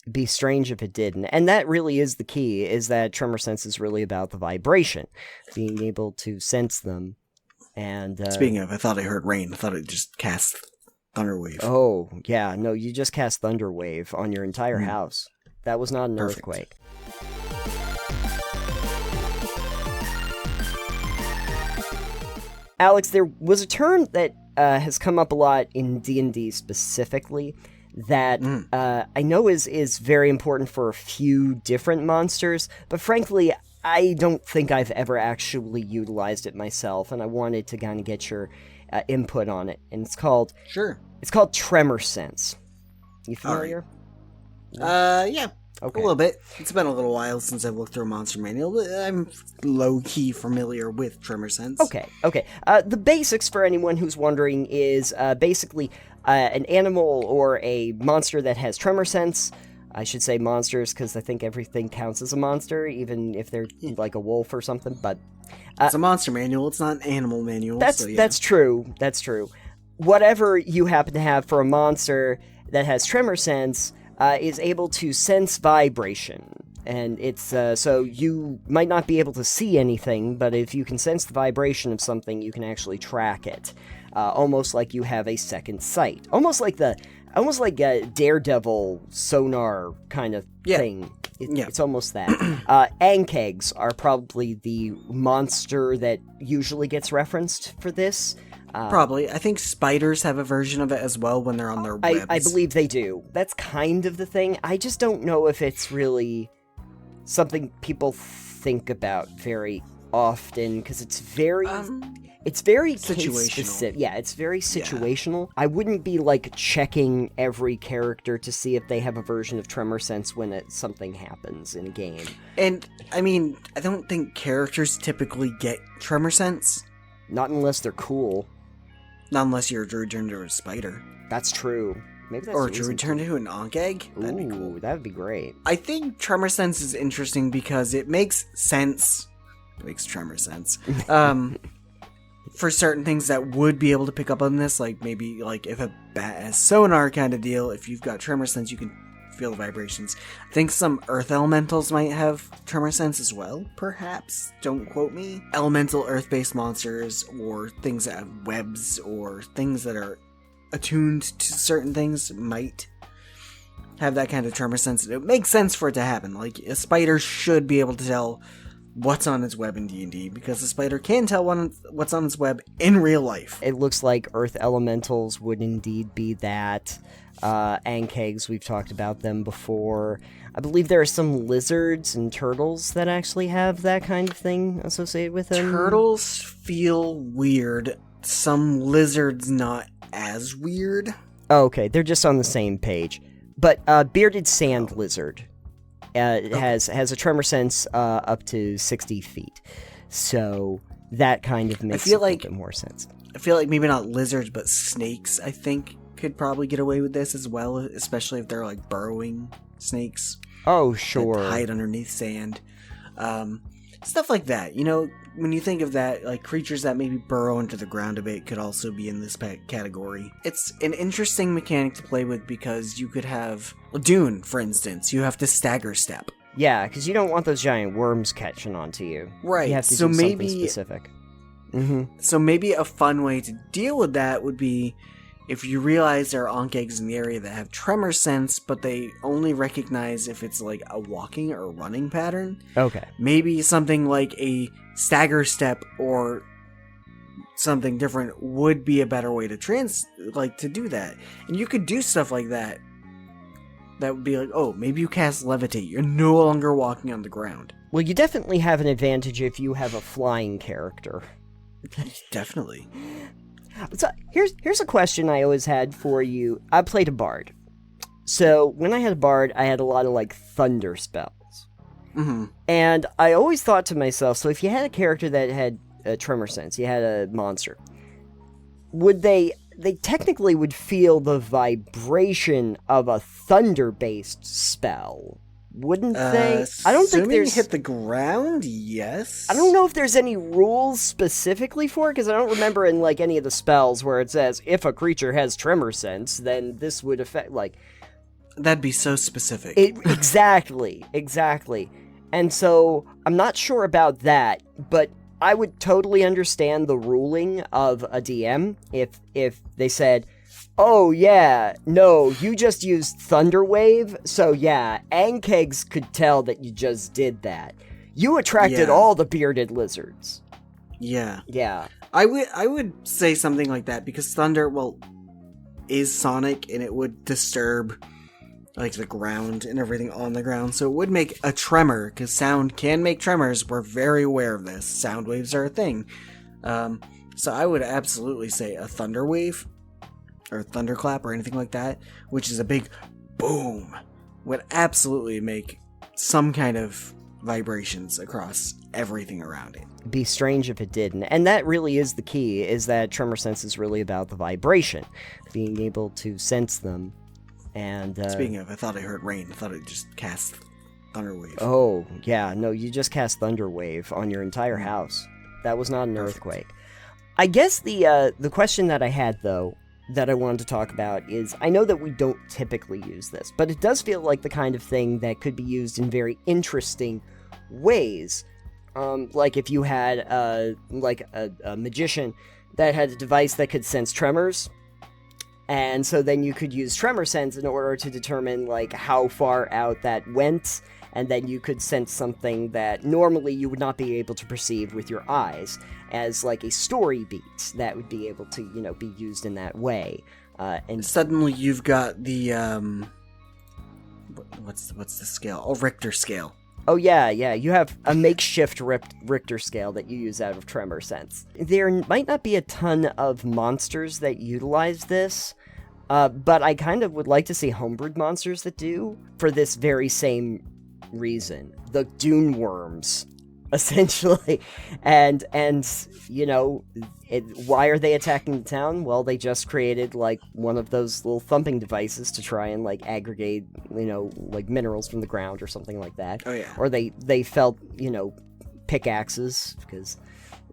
It'd be strange if it didn't. And that really is the key, is that Tremorsense is really about the vibration, being able to sense them. And speaking of, I thought I heard rain. I thought it just cast Thunderwave. Oh, yeah. No, you just cast Thunderwave on your entire house. That was not an earthquake. Alex, there was a term that has come up a lot in D&D specifically that I know is very important for a few different monsters, but frankly, I don't think I've ever actually utilized it myself, and I wanted to kind of get your input on it. And it's called Tremorsense. You familiar? Yeah. Okay. A little bit. It's been a little while since I've looked through a monster manual, but I'm low-key familiar with Tremorsense. Okay. The basics for anyone who's wondering is basically an animal or a monster that has Tremorsense. I should say monsters because I think everything counts as a monster, even if they're like a wolf or something. But it's a monster manual. It's not an animal manual. That's true. That's true. Whatever you happen to have for a monster that has Tremorsense is able to sense vibration. And it's so you might not be able to see anything, but if you can sense the vibration of something, you can actually track it. Almost like you have a second sight. Almost like a Daredevil sonar kind of thing. It's almost that. Ankegs are probably the monster that usually gets referenced for this. Probably. I think spiders have a version of it as well when they're on their webs. I believe they do. That's kind of the thing. I just don't know if it's really something people think about very often, because it's very situational. Specific. Yeah, it's very situational. I wouldn't be like checking every character to see if they have a version of Tremorsense when something happens in a game. And I mean, I don't think characters typically get Tremorsense. Not unless they're cool. Not unless you're a druid turned into a spider. That's true. Maybe that's or a druid turned into an Ankh-Egg. That'd be cool. That would be great. I think Tremorsense is interesting because it makes sense. It makes tremor sense. For certain things that would be able to pick up on this, like maybe like if a bat has sonar kind of deal, if you've got Tremorsense, you can feel the vibrations. I think some earth elementals might have Tremorsense as well, perhaps. Don't quote me. Elemental earth-based monsters, or things that have webs, or things that are attuned to certain things might have that kind of Tremorsense. It makes sense for it to happen. Like, a spider should be able to tell what's on its web in D&D, because the spider can tell what's on its web in real life. It looks like earth elementals would indeed be that. Ankegs, we've talked about them before. I believe there are some lizards and turtles that actually have that kind of thing associated with them. Turtles feel weird. Some lizards not as weird. Oh, okay, they're just on the same page. But bearded sand lizard has a Tremorsense up to 60 feet. So that kind of makes a little bit more sense. I feel like maybe not lizards, but snakes, I think, could probably get away with this as well, especially if they're like burrowing snakes. Oh, sure. That hide underneath sand. Stuff like that. You know, when you think of that, like creatures that maybe burrow into the ground a bit could also be in this category. It's an interesting mechanic to play with because you could have Dune, for instance. You have to stagger step. Yeah, because you don't want those giant worms catching onto you. Right. You have to do something specific. Mm-hmm. So maybe a fun way to deal with that would be if you realize there are Ankh-Eggs in the area that have Tremorsense, but they only recognize if it's like a walking or running pattern. Okay. Maybe something like a stagger step or something different would be a better way to to do that. And you could do stuff like that. That would be like, oh, maybe you cast Levitate. You're no longer walking on the ground. Well, you definitely have an advantage if you have a flying character. Definitely. So here's a question I always had for you. I played a bard. So when I had a bard, I had a lot of like thunder spells. Mm-hmm. And I always thought to myself, so if you had a character that had a Tremorsense, you had a monster, would they technically would feel the vibration of a thunder-based spell, wouldn't they? I don't think there's... hit the ground, yes. I don't know if there's any rules specifically for it, because I don't remember in like any of the spells where it says, if a creature has Tremorsense, then this would affect, like... That'd be so specific. Exactly. And so I'm not sure about that, but I would totally understand the ruling of a DM if they said, oh yeah, no, you just used Thunderwave, so yeah, Ankegs could tell that you just did that. You attracted all the bearded lizards. Yeah. Yeah. I would say something like that, because thunder, well, is sonic, and it would disturb like the ground and everything on the ground, so it would make a tremor, because sound can make tremors. We're very aware of this. Sound waves are a thing. So I would absolutely say a thunder wave or thunderclap or anything like that, which is a big boom, would absolutely make some kind of vibrations across everything around it. Be strange if it didn't. And that really is the key, is that Tremorsense is really about the vibration, being able to sense them. And speaking of, I thought I heard rain. I thought it just cast Thunderwave. Oh, yeah, no, you just cast Thunderwave on your entire house. That was not an earthquake. I guess the question that I had, though, that I wanted to talk about is, I know that we don't typically use this, but it does feel like the kind of thing that could be used in very interesting ways. Like if you had a magician that had a device that could sense tremors, and so then you could use Tremorsense in order to determine like how far out that went, and then you could sense something that normally you would not be able to perceive with your eyes, as like a story beat that would be able to, be used in that way. And suddenly you've got the what's the scale? Oh, Richter scale. Oh yeah, you have a makeshift Richter scale that you use out of Tremorsense. There might not be a ton of monsters that utilize this, but I kind of would like to see homebrewed monsters that do, for this very same reason. The Dune Worms, essentially. And why are they attacking the town? Well, they just created, like, one of those little thumping devices to try and, like, aggregate, like, minerals from the ground or something like that. Oh, yeah. Or they felt, pickaxes, because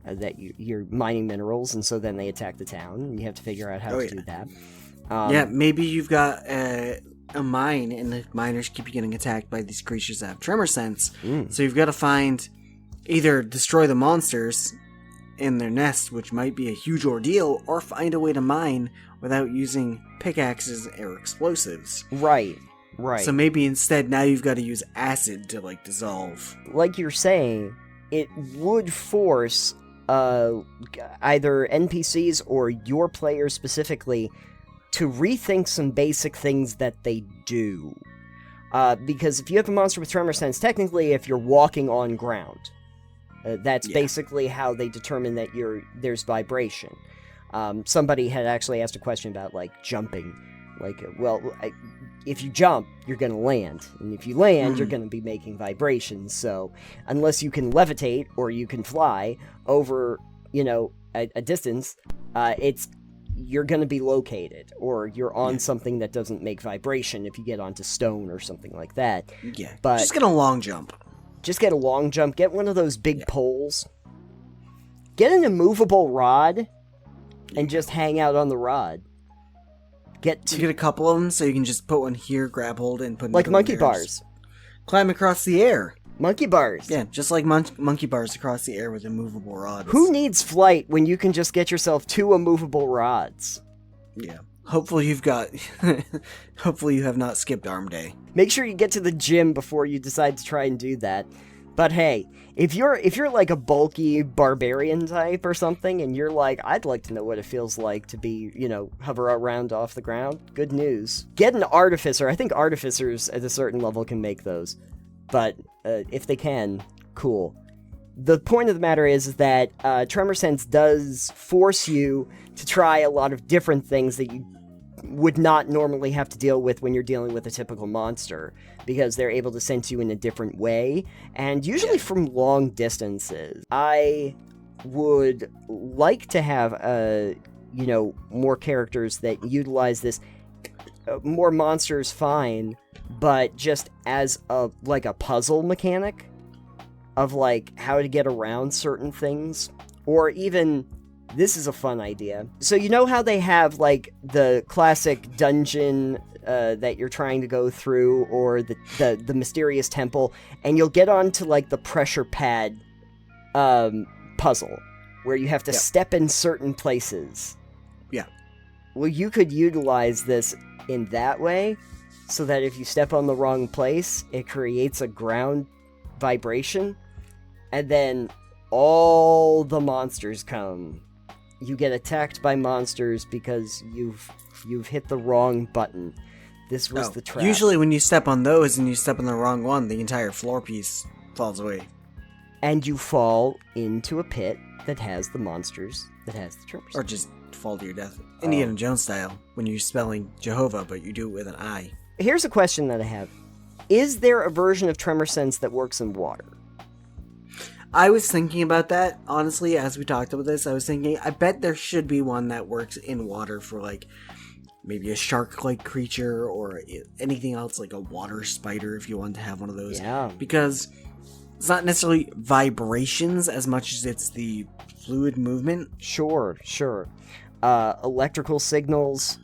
that you're mining minerals, and so then they attack the town, and you have to figure out how to do that. Maybe you've got a mine, and the miners keep getting attacked by these creatures that have Tremorsense. So you've got to find, either destroy the monsters in their nest, which might be a huge ordeal, or find a way to mine without using pickaxes or explosives. Right. So maybe instead now you've got to use acid to, like, dissolve. Like you're saying, it would force either NPCs or your players specifically to rethink some basic things that they do. Because if you have a monster with Tremorsense, technically if you're walking on ground, that's basically how they determine that there's vibration. Somebody had actually asked a question about, like, jumping. Like, if you jump, you're going to land. And if you land, you're going to be making vibrations. So, unless you can levitate or you can fly over, a distance, you're going to be located. Or you're on something that doesn't make vibration if you get onto stone or something like that. Yeah, but just get a long jump. Just get a long jump. Get one of those big poles. Get an immovable rod and just hang out on the rod. Get like another monkey one there. bars. Climb across the air. Monkey bars. Yeah, just like monkey bars across the air with immovable rods. Who needs flight when you can just get yourself 2 immovable rods? Yeah. Hopefully you have not skipped arm day. Make sure you get to the gym before you decide to try and do that. But hey, if you're like a bulky barbarian type or something, and you're like, I'd like to know what it feels like to be, hover around off the ground, good news. Get an artificer. I think artificers at a certain level can make those. But if they can, cool. The point of the matter is that Tremorsense does force you to try a lot of different things that you would not normally have to deal with when you're dealing with a typical monster, because they're able to sense you in a different way, and usually from long distances. I would like to have, more characters that utilize this. More monsters, fine, but just as a puzzle mechanic of, like, how to get around certain things, or even This is a fun idea. So you know how they have, like, the classic dungeon that you're trying to go through, or the mysterious temple, and you'll get onto, like, the pressure pad puzzle, where you have to step in certain places. Yeah. Well, you could utilize this in that way, so that if you step on the wrong place, it creates a ground vibration, and then all the monsters come. You get attacked by monsters because you've hit the wrong button. This was the trap. Usually when you step on those and you step on the wrong one, the entire floor piece falls away. And you fall into a pit that has the monsters, that has the Tremorsense. Or just fall to your death. Indiana Jones style, when you're spelling Jehovah, but you do it with an I. Here's a question that I have. Is there a version of Tremorsense that works in water? I was thinking about that, honestly, as we talked about this. I was thinking, I bet there should be one that works in water for, like, maybe a shark-like creature or anything else, like a water spider, if you want to have one of those. Yeah. Because it's not necessarily vibrations as much as it's the fluid movement. Sure. Electrical signals,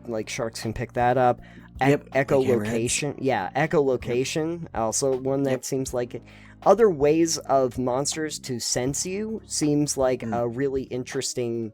like sharks can pick that up. Echolocation. Yeah, echolocation, also one that seems like it. Other ways of monsters to sense you seems like a really interesting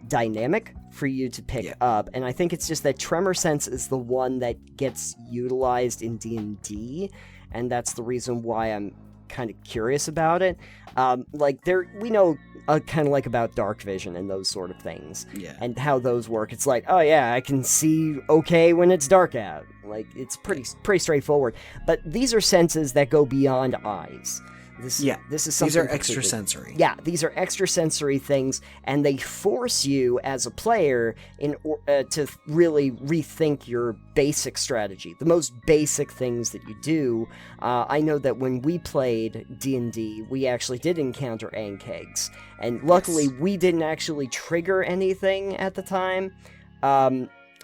dynamic for you to pick up, and I think it's just that Tremorsense is the one that gets utilized in D&D, and that's the reason why I'm kind of curious about it. We know kind of like about dark vision and those sort of things, and how those work. It's like, oh yeah, I can see okay when it's dark out. Like, it's pretty straightforward. But these are senses that go beyond eyes. This is something. These are extrasensory. Yeah, these are extrasensory things, and they force you as a player to really rethink your basic strategy, the most basic things that you do. I know that when we played D&D, we actually did encounter ankegs, and luckily we didn't actually trigger anything at the time.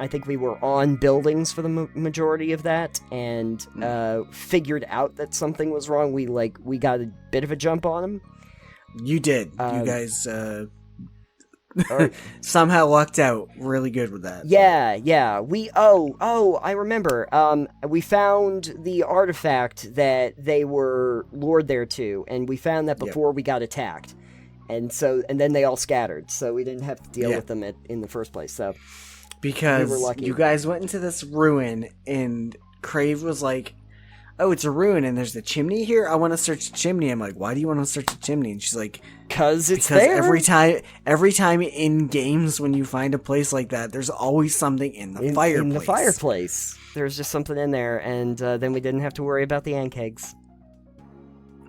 I think we were on buildings for the majority of that, and figured out that something was wrong. We got a bit of a jump on them. You did. You guys somehow lucked out really good with that. Yeah. I remember. We found the artifact that they were lured there to, and we found that before we got attacked. And then they all scattered, so we didn't have to deal with them in the first place, so... Because you guys went into this ruin, and Crave was like, oh, it's a ruin, and there's the chimney here? I want to search the chimney. I'm like, why do you want to search the chimney? And she's like, because there. Every time in games when you find a place like that, there's always something in the fireplace. In the fireplace. There's just something in there, and then we didn't have to worry about the ankegs.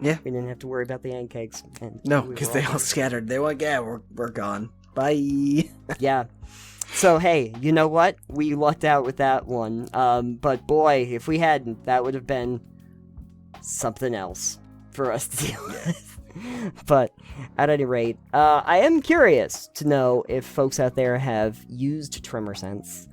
Yeah. We didn't have to worry about the ankegs. No, because they all scattered. They were like, yeah, we're gone. Bye. Yeah. So, hey, you know what? We lucked out with that one. But boy, if we hadn't, that would have been something else for us to deal with. But at any rate, I am curious to know if folks out there have used Tremorsense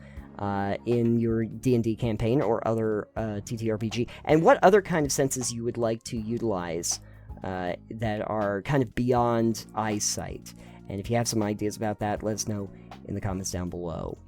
in your D&D campaign or other TTRPG, and what other kind of senses you would like to utilize that are kind of beyond eyesight. And if you have some ideas about that, let us know in the comments down below.